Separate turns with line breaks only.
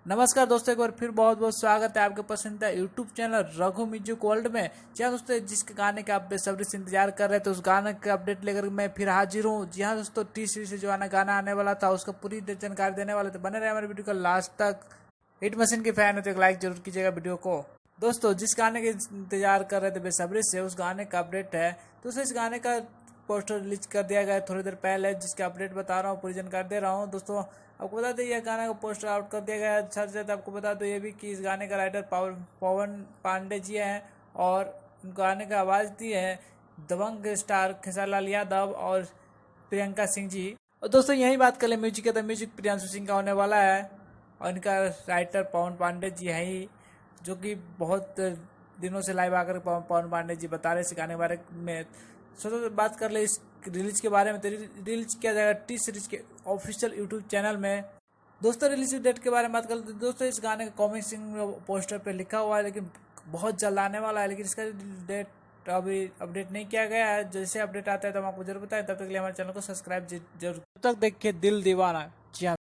नमस्कार दोस्तों, एक बार फिर बहुत बहुत स्वागत है आपके पसंदीदा YouTube channel Raghu music world में। जी हाँ दोस्तों, जिस गाने का आप बेसब्री से इंतजार कर रहे थे उस गाने का अपडेट लेकर मैं फिर हाजिर हूँ। जी हाँ दोस्तों, टी सीरीज से जो गाना आने वाला था उसका पूरी जानकारी देने वाले थे। बने रहे हमारे वीडियो को लास्ट तक। हिट मशीन के फैन हो तो एक लाइक जरूर कीजिएगा वीडियो को। दोस्तों, जिस गाने के इंतजार कर रहे थे बेसब्री से उस गाने का अपडेट है। दोस्तों, इस गाने का पोस्टर रिलीज कर दिया गया है थोड़ी देर पहले, जिसका अपडेट बता रहा हूँ, पूरी जानकारी दे रहा हूँ। दोस्तों, आपको बता दें यह गाने का पोस्टर आउट कर दिया गया है। साथ साथ आपको बता दो ये भी कि इस गाने का राइटर पवन पांडे जी हैं और गाने का आवाज़ दी है दबंग स्टार खेसारी लाल यादव और प्रियंका सिंह जी। और दोस्तों, यही बात कर ले म्यूजिक का, तो म्यूजिक प्रियांशु सिंह का होने वाला है और इनका राइटर पवन पांडे जी है ही, जो कि बहुत दिनों से लाइव आकर पवन पांडे जी बता रहे इस गाने के बारे में। सोचो बात कर ले इस रिलीज के बारे में, तो रिलीज किया जाएगा टी सीरीज के ऑफिशियल यूट्यूब चैनल में। दोस्तों, रिलीज डेट के बारे में बात करते हैं। दोस्तों, इस गाने का कॉमिंग पोस्टर पे लिखा हुआ है, लेकिन बहुत जल्द आने वाला है, लेकिन इसका डेट अभी अपडेट नहीं किया गया है। जैसे अपडेट आता है तो हम आपको जरूर बताएं। तब तक के लिए हमारे चैनल को सब्सक्राइब जरूर। तब तक देखिए दिल दीवाना। जी हाँ।